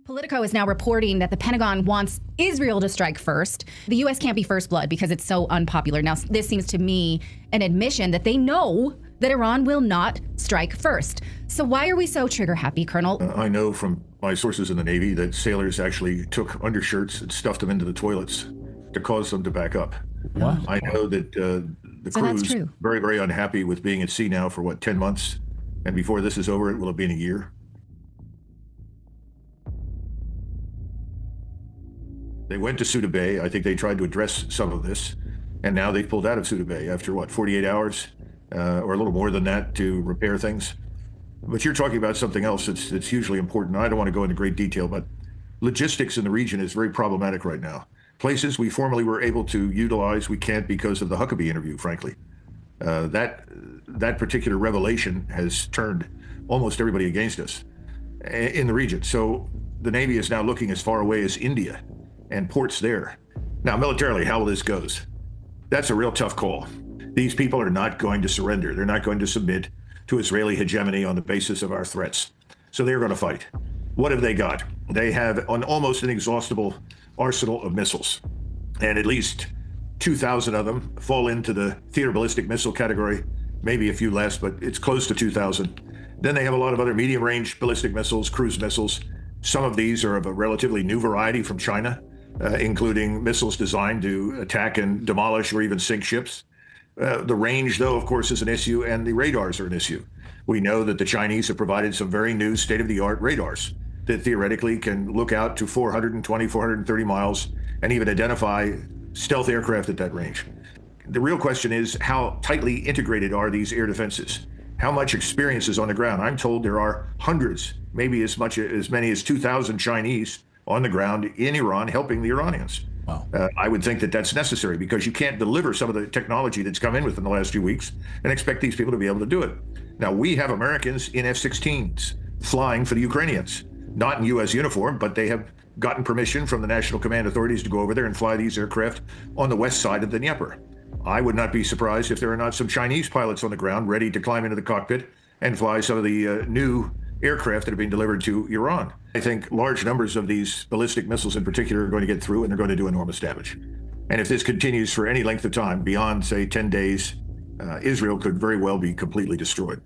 Politico is now reporting that the Pentagon wants Israel to strike first. The U.S. can't be first blood because it's so unpopular. Now, this seems to me an admission that they know that Iran will not strike first. So why are we so trigger happy, Colonel? I know from my sources in the Navy that sailors actually took undershirts and stuffed them into the toilets to cause them to back up. What? I know that the crew's very, very unhappy with being at sea now for, 10 months? And before this is over, it will have been a year. They went to Suda Bay. I think they tried to address some of this. And now they've pulled out of Suda Bay after, 48 hours or a little more than that to repair things. But you're talking about something else that's hugely important. I don't want to go into great detail, but logistics in the region is very problematic right now. Places we formerly were able to utilize, we can't because of the Huckabee interview, frankly. That particular revelation has turned almost everybody against us in the region. So the Navy is now looking as far away as India and ports there. Now, militarily, how this goes, that's a real tough call. These people are not going to surrender. They're not going to submit to Israeli hegemony on the basis of our threats. So they're going to fight. What have they got? They have an almost inexhaustible arsenal of missiles, and at least 2,000 of them fall into the theater ballistic missile category, maybe a few less, but it's close to 2,000. Then they have a lot of other medium-range ballistic missiles, cruise missiles. Some of these are of a relatively new variety from China, including missiles designed to attack and demolish or even sink ships. The range, though, of course, is an issue, and the radars are an issue. We know that the Chinese have provided some very new state-of-the-art radars that theoretically can look out to 420, 430 miles and even identify stealth aircraft at that range. The real question is, how tightly integrated are these air defenses? How much experience is on the ground? I'm told there are hundreds, maybe as many as 2,000 Chinese on the ground in Iran helping the Iranians. Wow. I would think that that's necessary because you can't deliver some of the technology that's come in within the last few weeks and expect these people to be able to do it. Now, we have Americans in F-16s flying for the Ukrainians, not in U.S. uniform, but they have gotten permission from the National Command authorities to go over there and fly these aircraft on the west side of the Dnieper. I would not be surprised if there are not some Chinese pilots on the ground ready to climb into the cockpit and fly some of the new aircraft that are being delivered to Iran. I think large numbers of these ballistic missiles in particular are going to get through, and they're going to do enormous damage. And if this continues for any length of time, beyond, say, 10 days, Israel could very well be completely destroyed.